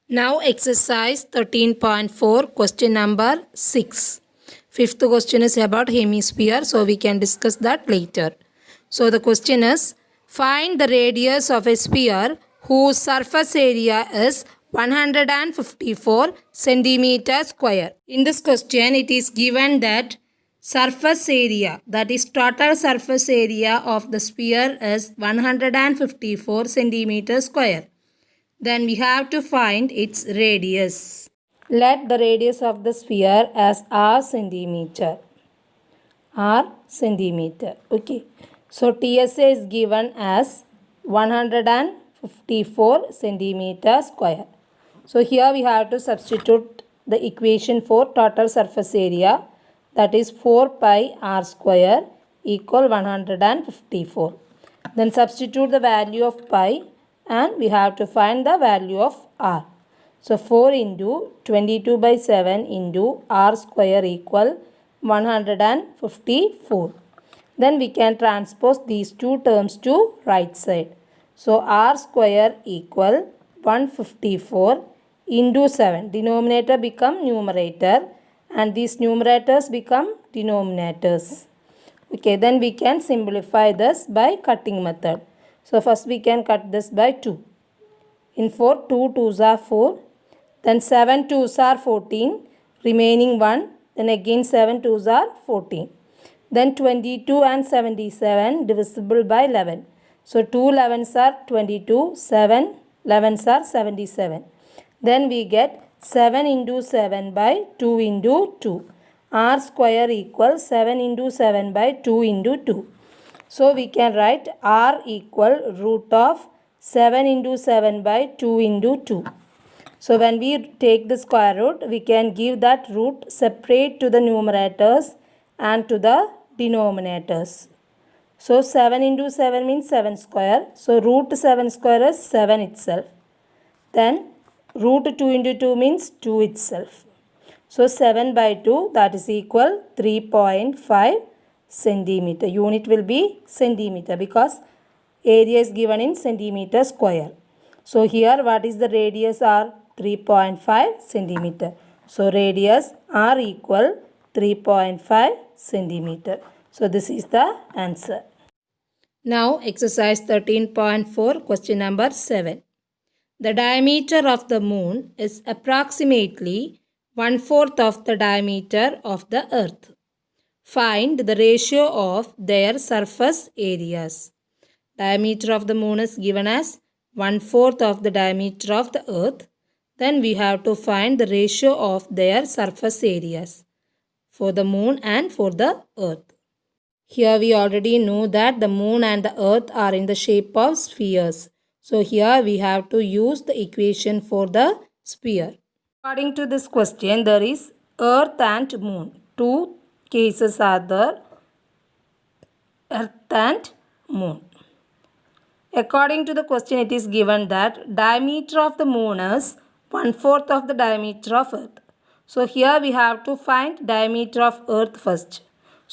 Now exercise 13.4 question number 6. Fifth question is about hemisphere, so we can discuss that later. So the question is, find the radius of a sphere whose surface area is 154 centimeter square. In this question it is given that surface area, that is total surface area of the sphere is 154 centimeter square. Then we have to find its radius. Let the radius of the sphere as r centimeter. R centimeter. Okay. So TSA is given as 154 centimeter square. So here we have to substitute the equation for total surface area, that is 4 pi r square equal 154. Then substitute the value of pi and we have to find the value of r. So 4 into 22 by 7 into r square equal 154. Then we can transpose these two terms to right side. So r square equal 154 into 7. Denominator become numerator and these numerators become denominators. Okay, then we can simplify this by cutting method. So first we can cut this by 2. In 4, 2 2s are 4. Then 7 2s are 14. Remaining 1. Then again 7 2s are 14. Then 22 and 77 divisible by 11. So 2 11s are 22. 7 11s are 77. Then we get 7 into 7 by 2 into 2. R square equals 7 into 7 by 2 into 2. So we can write r equal root of 7 into 7 by 2 into 2. So when we take the square root, we can give that root separate to the numerators and to the denominators. So 7 into 7 means 7 square. So root 7 square is 7 itself. Then root 2 into 2 means 2 itself. So 7 by 2, that is equal 3.5 centimeter. Unit will be centimeter because area is given in centimeter square. So here what is the radius r? 3.5 centimeter. So radius r equal 3.5 centimeter. So this is the answer. Now exercise 13.4 question number 7. The diameter of the moon is approximately 1/4 of the diameter of the earth. Find the ratio of their surface areas. Diameter of the moon is given as 1/4 of the diameter of the earth. Then we have to find the ratio of their surface areas for the moon and for the earth. Here we already know that the moon and the earth are in the shape of spheres. So here we have to use the equation for the sphere. According to this question, there is earth and moon. Two cases are there, earth and moon. According to the question, it is given that diameter of the moon is 1/4 of the diameter of earth. So here we have to find diameter of earth first.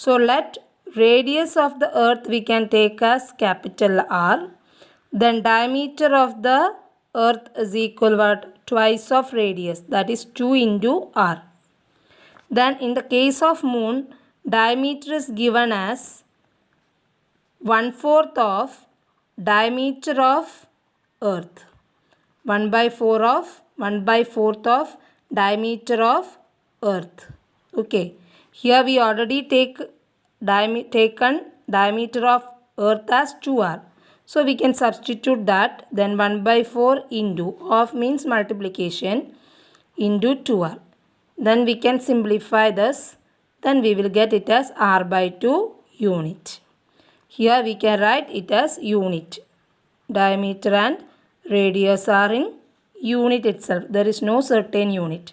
So let radius of the earth we can take as capital R. Then diameter of the earth is equal what? Twice of radius, that is 2 into R. Then in the case of moon, diameter is given as 1/4 of diameter of earth. 1/4 of diameter of earth. Okay. Here we already taken diameter of earth as 2r. So we can substitute that. Then 1/4 into of means multiplication into 2r. Then we can simplify this. Then we will get it as r by 2 unit. Here we can write it as unit. Diameter and radius are in unit itself. There is no certain unit.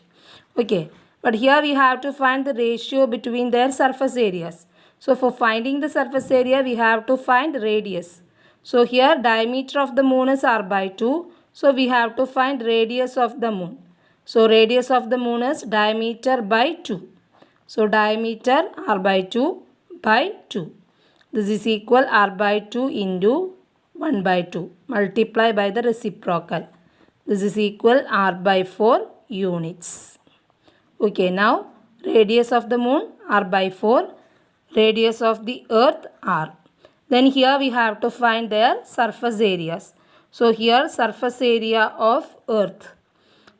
Okay. But here we have to find the ratio between their surface areas. So for finding the surface area, we have to find radius. So here diameter of the moon is r by 2. So we have to find radius of the moon. So radius of the moon is diameter by 2. So diameter r by 2 by 2. This is equal r by 2 into 1 by 2. Multiply by the reciprocal. This is equal r by 4 units. Okay, now radius of the moon r by 4, radius of the earth r. Then here we have to find their surface areas. So here surface area of earth.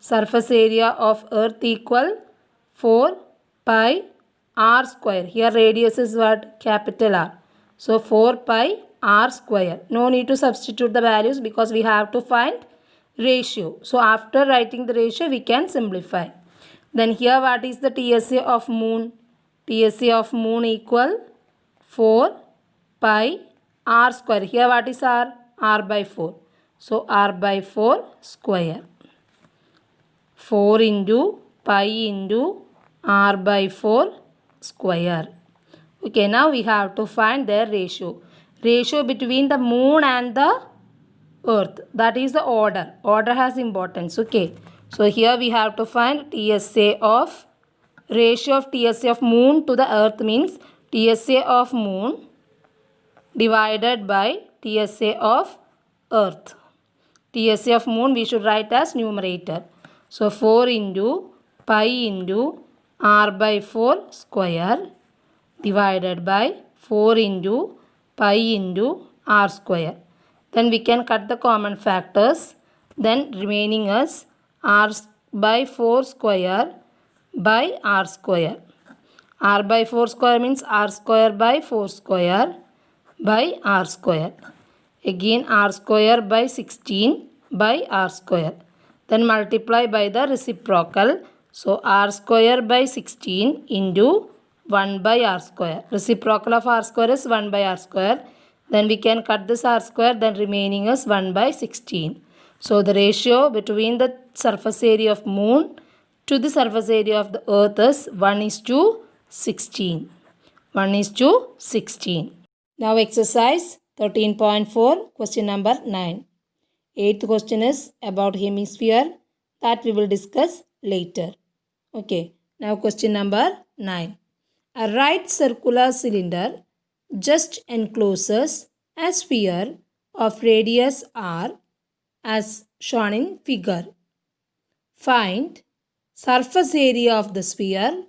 Surface area of earth equal 4 pi r square. Here radius is what? Capital R. So 4 pi r square. No need to substitute the values because we have to find ratio. So after writing the ratio we can simplify. Then here what is the TSA of moon? TSA of moon equal 4 pi r square. Here what is r? R by 4. So r by 4 square. 4 into pi into r by 4 square. Okay, now we have to find their ratio. Ratio between the moon and the earth. That is the order. Order has importance. Okay. So here we have to find TSA of ratio of TSA of moon to the earth means TSA of moon divided by TSA of earth. TSA of moon we should write as numerator. So 4 into pi into r by 4 square divided by 4 into pi into r square. Then we can cut the common factors. Then remaining is r by 4 square by r square. R by 4 square means r square by 4 square by r square. Again r square by 16 by r square. Then multiply by the reciprocal. So r square by 16 into 1 by r square. Reciprocal of r square is 1 by r square. Then we can cut this r square. Then remaining is 1 by 16. So the ratio between the surface area of moon to the surface area of the earth is 1:16. 1:16. Now exercise 13.4 question number 9. Eighth question is about hemisphere that we will discuss later. Okay. Now question number 9. A right circular cylinder just encloses a sphere of radius r as shown in figure. Find surface area of the sphere,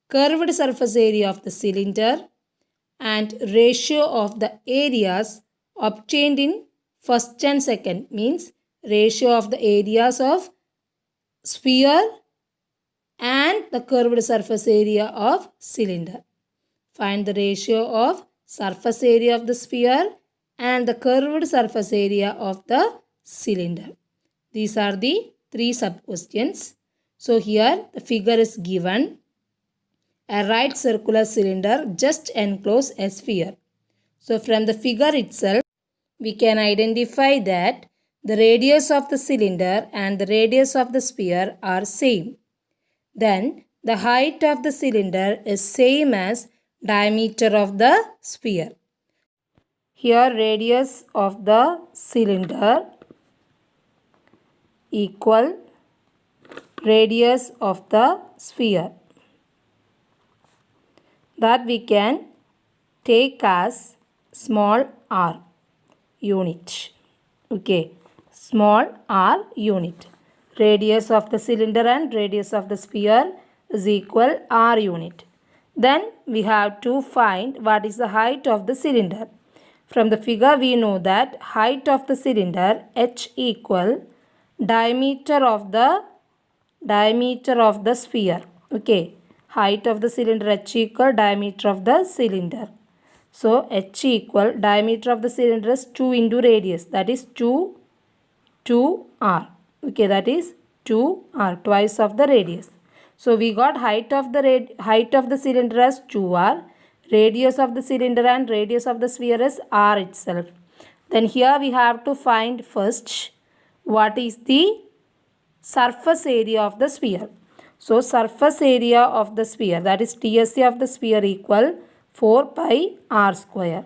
curved surface area of the cylinder and ratio of the areas obtained in first and second means ratio of the areas of sphere and the curved surface area of cylinder. Find the ratio of surface area of the sphere and the curved surface area of the cylinder. These are the three sub-questions. So here the figure is given. A right circular cylinder just encloses a sphere. So from the figure itself, we can identify that the radius of the cylinder and the radius of the sphere are same. Then the height of the cylinder is same as diameter of the sphere. Here radius of the cylinder equal radius of the sphere. That we can take as small r unit. Okay, small r unit. Radius of the cylinder and radius of the sphere is equal r unit. Then we have to find what is the height of the cylinder. From the figure we know that height of the cylinder h equal diameter of the sphere. Okay, height of the cylinder h equal diameter of the cylinder. So h equal diameter of the cylinder is 2 into radius, that is 2r. Okay, that is 2r, twice of the radius. So we got height of the cylinder as 2r, radius of the cylinder and radius of the sphere is r itself. Then here we have to find first what is the surface area of the sphere. So surface area of the sphere, that is TSA of the sphere equal 4 pi r square.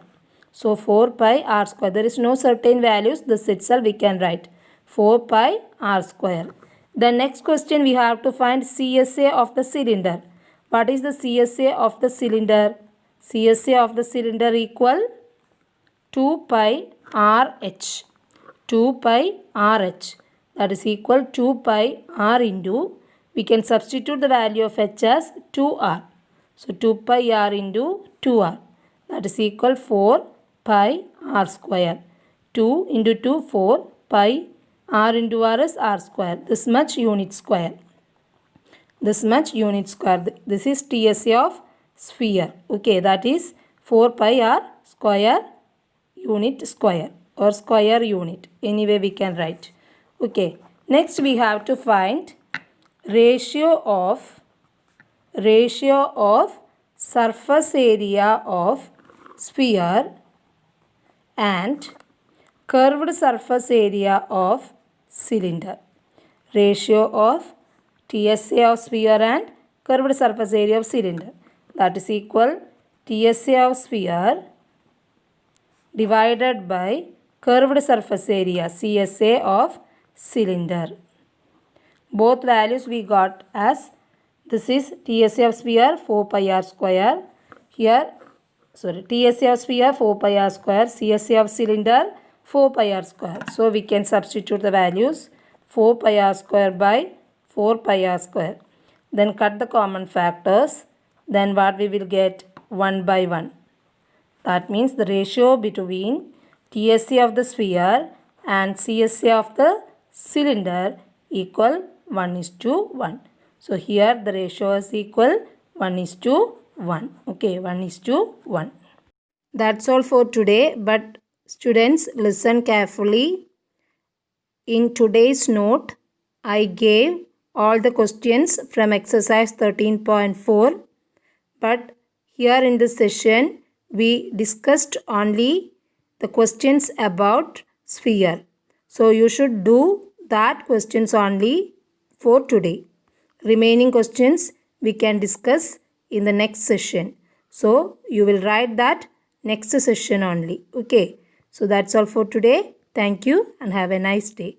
So 4 pi r square. There is no certain values. This itself we can write 4 pi r square. The next question we have to find CSA of the cylinder. What is the CSA of the cylinder? CSA of the cylinder equal 2 pi RH. 2 pi RH. that is equal 2 pi r into, we can substitute the value of h as 2r. So 2 pi r into 2r, that is equal 4 pi r square. 2 into 2, 4 pi r into r is r square. This much unit square. This much unit square. This is TSA of sphere. Okay, that is 4 pi r square unit square or square unit. Anyway we can write. Okay, next we have to find ratio of surface area of sphere and curved surface area of cylinder. Ratio of TSA of sphere and curved surface area of cylinder, that is equal TSA of sphere divided by curved surface area CSA of cylinder. Both values we got as, this is TSA of sphere 4 pi r square, here TSA of sphere 4 pi r square, CSA of cylinder 4 pi r square. So we can substitute the values 4 pi r square by 4 pi r square. Then cut the common factors. Then what we will get? 1 by 1. That means the ratio between TSA of the sphere and CSA of the cylinder equal 1:1. So here the ratio is equal 1:1. Okay, 1:1. That's all for today. But students, listen carefully. In today's note, I gave all the questions from exercise 13.4. But here in this session, we discussed only the questions about sphere. So you should do that questions only for today. Remaining questions we can discuss in the next session. So you will write that next session only. Okay. So that's all for today. Thank you and have a nice day.